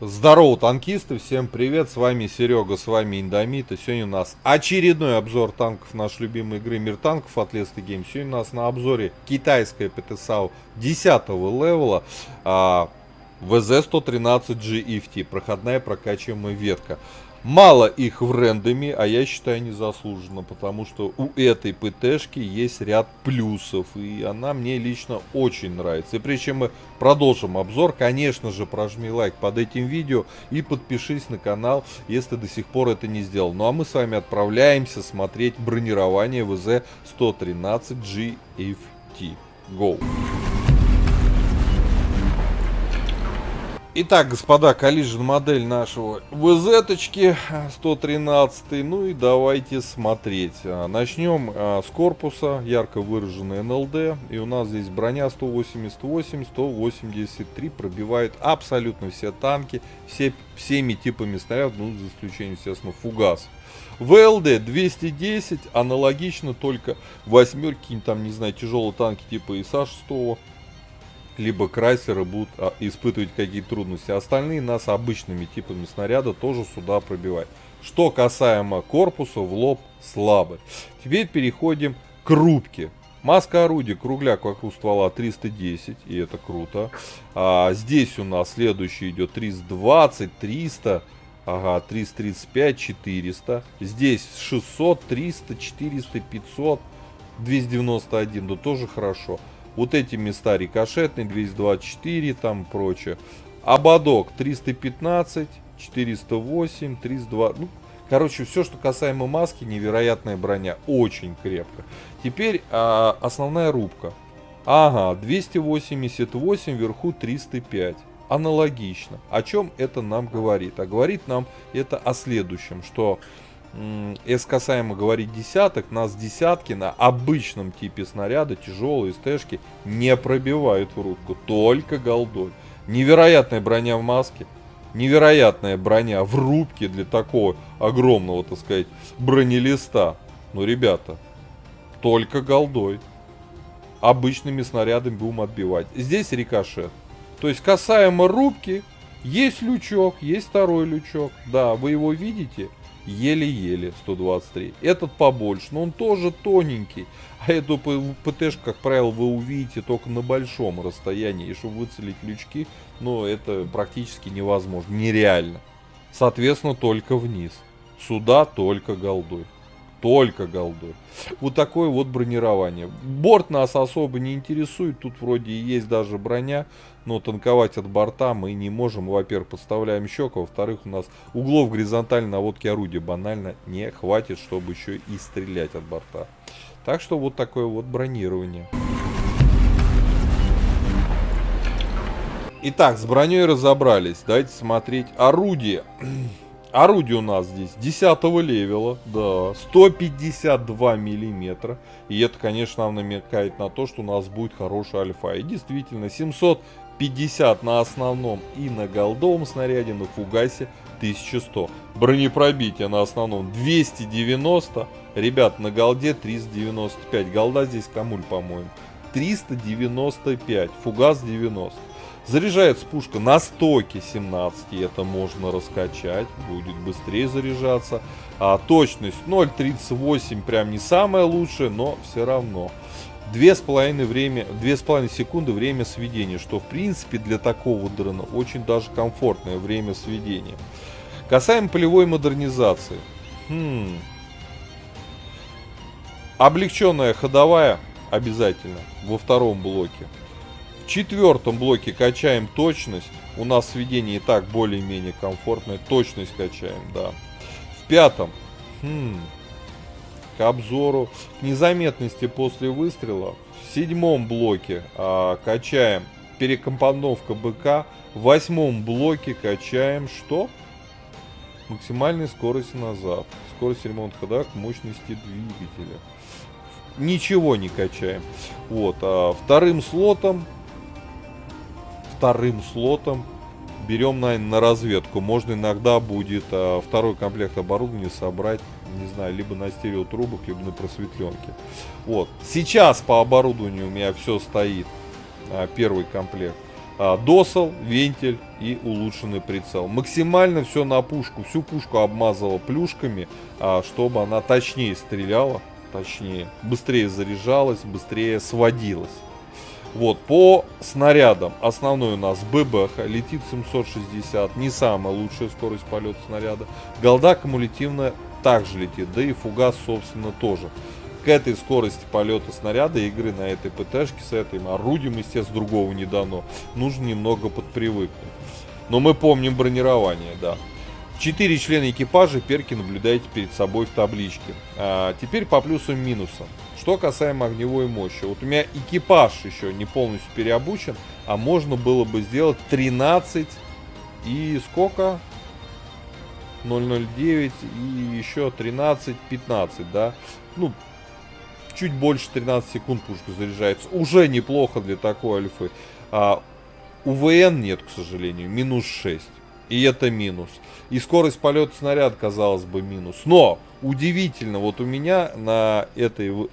Здорово, танкисты, всем привет, с вами Серега, с вами Индомит, и сегодня у нас очередной обзор танков нашей любимой игры Мир танков от Let's Game. Сегодня у нас на обзоре китайская ПТСАУ 10 левела ВЗ-113G IFT, проходная прокачиваемая ветка. Мало их в рендоме, а я считаю незаслуженно, потому что у этой ПТшки есть ряд плюсов, и она мне лично очень нравится. И прежде чем мы продолжим обзор, конечно же, прожми лайк под этим видео и подпишись на канал, если до сих пор это не сделал. Ну а мы с вами отправляемся смотреть бронирование ВЗ-113G IFT. Go! Итак, господа, коллижен модель нашего ВЗ-точки 113. Ну и давайте смотреть. Начнем с корпуса. Ярко выраженный НЛД. И у нас здесь броня 188, 183. Пробивают абсолютно все танки. Всеми типами снарядов, ну, за исключением, естественно, фугас. ВЛД 210. Аналогично, только восьмерки, там, не знаю, тяжелые танки типа ИСа-6. Либо Крайслеры будут испытывать какие-то трудности. Остальные нас обычными типами снаряда тоже сюда пробивают. Что касаемо корпуса, в лоб слабый. Теперь переходим к рубке. Маска орудия, кругляк вокруг ствола 310, и это круто. Здесь у нас следующий идет 320, 300, 335, 400. Здесь 600, 300, 400, 500, 291, да тоже хорошо. Вот эти места рикошетные, 224 там прочее. Ободок 315, 408, 302. Ну, короче, все, что касаемо маски, невероятная броня. Очень крепко. Теперь основная рубка. 288, вверху 305. Аналогично. О чем это нам говорит? А говорит нам это о следующем, что... Если касаемо говорить десяток, нас десятки на обычном типе снаряда, тяжелые стэшки, не пробивают в рубку, только голдой. Невероятная броня в маске, невероятная броня в рубке для такого огромного, так сказать, бронелиста. Но, ребята, только голдой. Обычными снарядами будем отбивать. Здесь рикошет. То есть касаемо рубки, есть лючок, есть второй лючок. Да, вы его видите? Еле-еле 123. Этот побольше, но он тоже тоненький. А эту ПТшку, как правило, вы увидите только на большом расстоянии. И чтобы выцелить лючки, ну, это практически невозможно. Нереально. Соответственно, только вниз. Сюда только голдой. Только голдой. Вот такое вот бронирование. Борт нас особо не интересует. Тут вроде и есть даже броня. Но танковать от борта мы не можем. Во-первых, подставляем щеку. Во-вторых, у нас углов горизонтальной наводки орудия банально не хватит, чтобы еще и стрелять от борта. Так что вот такое вот бронирование. Итак, с броней разобрались. Давайте смотреть орудие. Орудие у нас здесь 10 левела, да, 152 миллиметра. И это, конечно, нам намекает на то, что у нас будет хорошая альфа. И действительно, 750 на основном и на голдовом снаряде, на фугасе 1100. Бронепробитие на основном 290. Ребят, на голде 395. Голда здесь камуль, по-моему. 395. Фугас 90. Заряжается пушка на стоке 17, и это можно раскачать, будет быстрее заряжаться. Точность 0.38, прям не самая лучшая, но все равно. 2,5 секунды время сведения, что в принципе для такого дрона очень даже комфортное время сведения. Касаемо полевой модернизации. Облегченная ходовая обязательно во втором блоке. В четвертом блоке качаем точность. У нас сведение и так более-менее комфортное. Точность качаем, да. В пятом. К обзору. К незаметности после выстрела. В седьмом блоке качаем перекомпоновка БК. В восьмом блоке качаем что? Максимальная скорость назад. Скорость ремонта хода к мощности двигателя. Ничего не качаем. Вот. Вторым слотом берем, наверное, на разведку. Можно иногда будет второй комплект оборудования собрать, не знаю, либо на стереотрубах, либо на просветленке. Вот. Сейчас по оборудованию у меня все стоит. Первый комплект. Досал, вентиль и улучшенный прицел. Максимально все на пушку. Всю пушку обмазала плюшками, чтобы она точнее стреляла, точнее, быстрее заряжалась, быстрее сводилась. Вот, по снарядам. Основной у нас ББХ, летит 760, не самая лучшая скорость полета снаряда. Голда кумулятивная также летит, да и фугас, собственно, тоже. К этой скорости полета снаряда, игры на этой ПТшке с этим орудием, естественно, другого не дано. Нужно немного подпривыкнуть. Но мы помним бронирование, да. 4 члена экипажа, перки наблюдаете перед собой в табличке. Теперь по плюсам и минусам. Что касаемо огневой мощи. Вот у меня экипаж еще не полностью переобучен, а можно было бы сделать 13 и сколько? 009 и еще 13-15, да. Ну, чуть больше 13 секунд пушка заряжается. Уже неплохо для такой альфы. УВН нет, к сожалению. Минус 6. И это минус. И скорость полета снаряда, казалось бы, минус. Но, удивительно, вот у меня на этой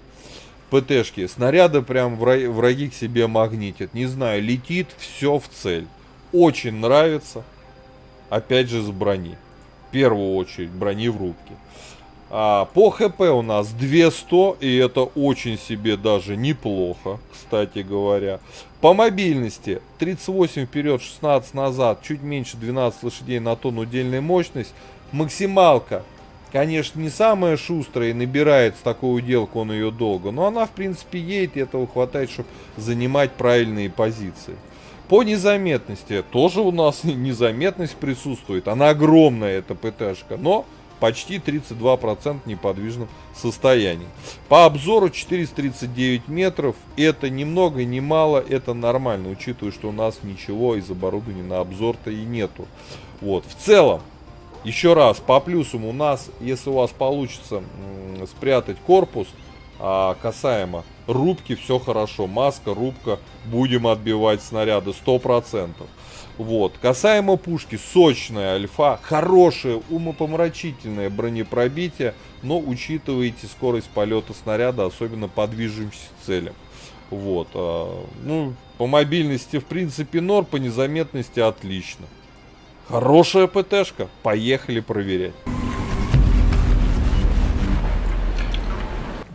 ПТшке снаряды прям враги к себе магнитят. Не знаю, летит все в цель. Очень нравится. Опять же с брони. В первую очередь брони в рубке. По ХП у нас 200, и это очень себе даже неплохо, кстати говоря. По мобильности 38 вперед, 16 назад, чуть меньше 12 лошадей на тонну удельная мощность. Максималка, конечно, не самая шустрая, и набирает с такой уделку он ее долго, но она в принципе едет, и этого хватает, чтобы занимать правильные позиции. По незаметности тоже у нас незаметность присутствует, она огромная, эта ПТшка, но почти 32% в неподвижном состоянии. По обзору 439 метров. Это ни много ни мало, это нормально, учитывая, что у нас ничего из оборудования на обзор-то и нету. Вот. В целом, еще раз, по плюсам у нас, если у вас получится спрятать корпус, касаемо рубки, все хорошо. Маска, рубка, будем отбивать снаряды 100%. Вот. Касаемо пушки, сочная альфа, хорошее, умопомрачительное бронепробитие, но учитывайте скорость полета снаряда, особенно по движущимся целям. Вот. Ну, по мобильности в принципе норм, по незаметности отлично. Хорошая ПТшка, поехали проверять.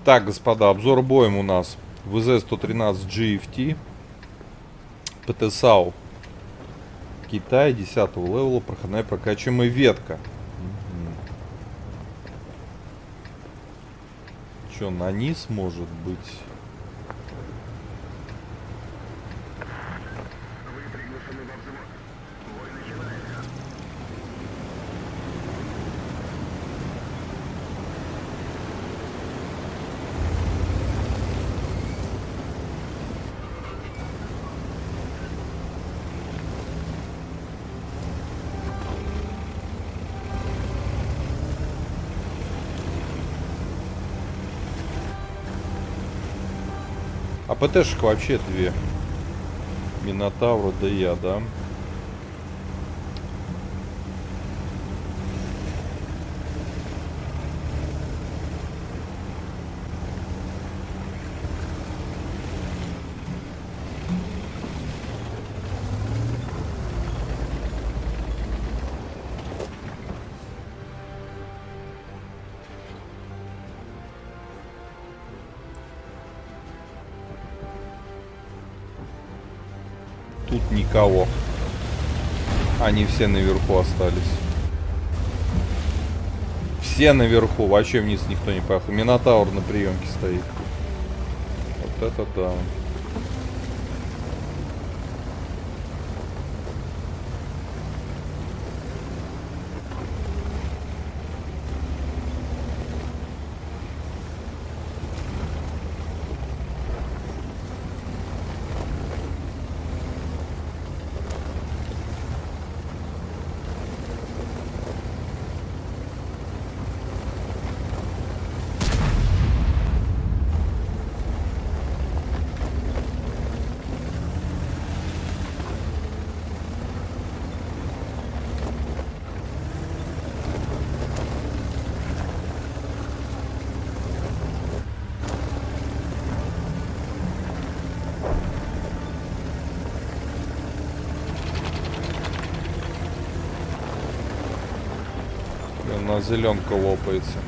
Так, господа, обзор боем у нас ВЗ-113 GFT, ПТ-САУ Китай 10 левела, проходная прокачиваемая ветка. Че, на низ может быть? А ПТшек вообще две. Минотавра, да я, да. Тут никого. Они все наверху остались. Все наверху. Вообще вниз никто не поехал. Минотавр на приемке стоит. Вот это да. нас зеленка лопается.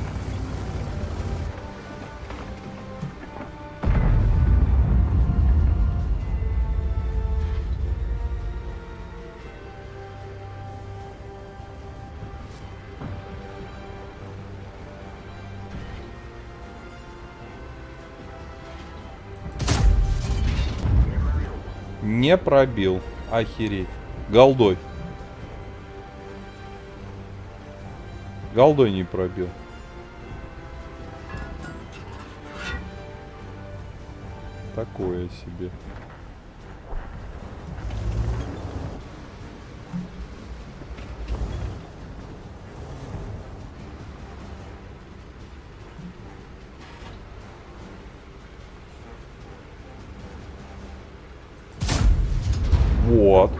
Не пробил. Охереть. Голдой. Голдой не пробил. Такое себе. Вот.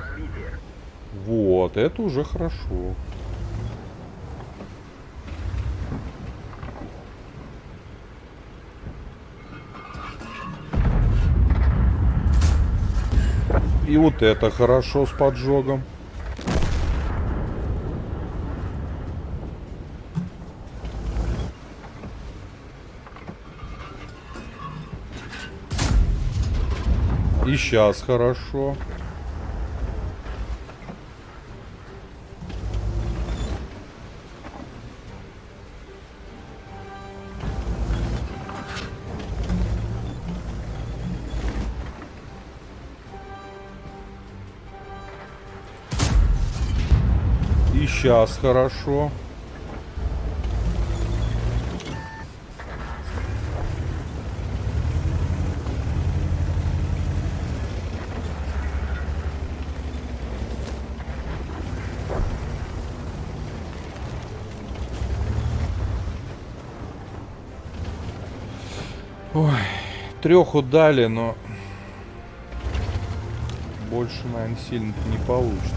Вот, это уже хорошо. И вот это хорошо с поджогом. И сейчас хорошо. И сейчас хорошо. Ой, 3 дали, но больше, наверное, сильно не получится.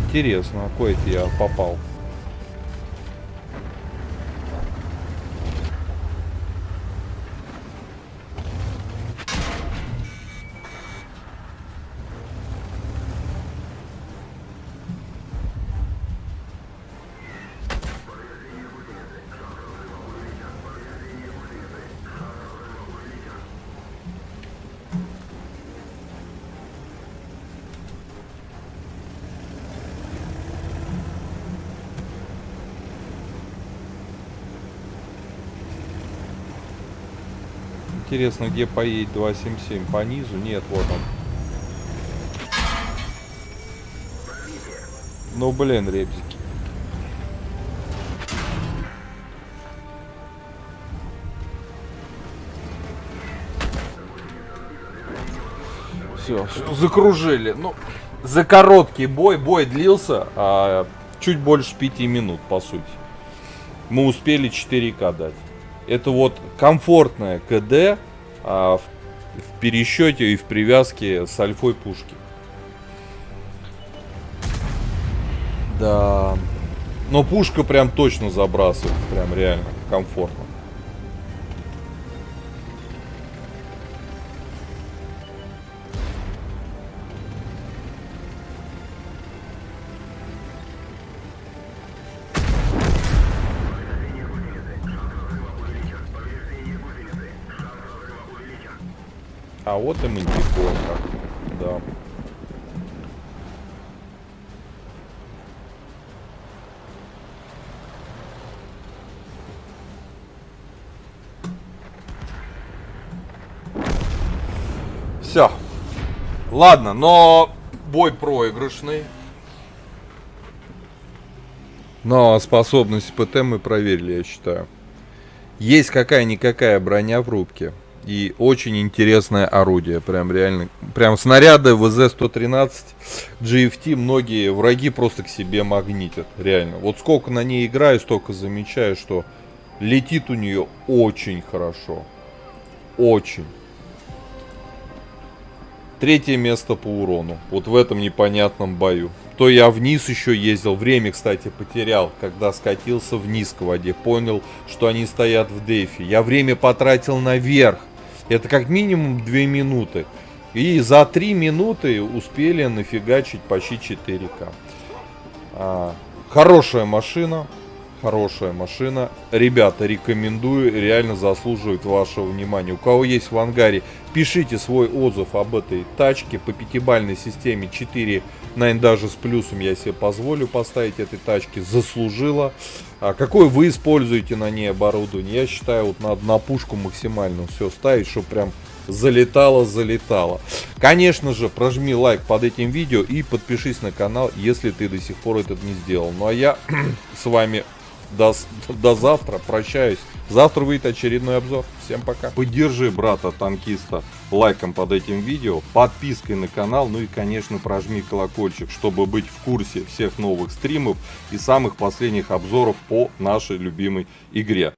Интересно, а кое это я попал? Интересно, где поедет 277? По низу? Нет, вот он. Ну, блин, ребзики. Все, закружили. Ну, за короткий бой длился чуть больше 5 минут, по сути. Мы успели 4К дать. Это вот комфортная КД в пересчете и в привязке с альфой пушки. Да. Но пушка прям точно забрасывает. Прям реально комфортно. А вот и мантикор, да. Все. Ладно, но бой проигрышный. Но способность ПТ мы проверили, я считаю. Есть какая-никакая броня в рубке. И очень интересное орудие. Прям реально. Прям снаряды ВЗ-113 GFT многие враги просто к себе магнитят. Реально. Вот сколько на ней играю, столько замечаю, что летит у нее очень хорошо. Очень. 3-е место по урону. Вот в этом непонятном бою. То я вниз еще ездил. Время, кстати, потерял, когда скатился вниз к воде. Понял, что они стоят в дефе. Я время потратил наверх. Это как минимум 2 минуты. И за 3 минуты успели нафигачить почти 4К. Хорошая машина. Хорошая машина. Ребята, рекомендую, реально заслуживает вашего внимания. У кого есть в ангаре, пишите свой отзыв об этой тачке. По пятибалльной системе 4, наверное, даже с плюсом я себе позволю поставить этой тачке. Заслужила. А какое вы используете на ней оборудование? Я считаю, вот надо на пушку максимально все ставить, чтобы прям залетало. Конечно же, прожми лайк под этим видео и подпишись на канал, если ты до сих пор это не сделал. Ну а я с вами до завтра прощаюсь. Завтра выйдет очередной обзор. Всем пока. Поддержи брата-танкиста лайком под этим видео, подпиской на канал, ну и, конечно, прожми колокольчик, чтобы быть в курсе всех новых стримов и самых последних обзоров по нашей любимой игре.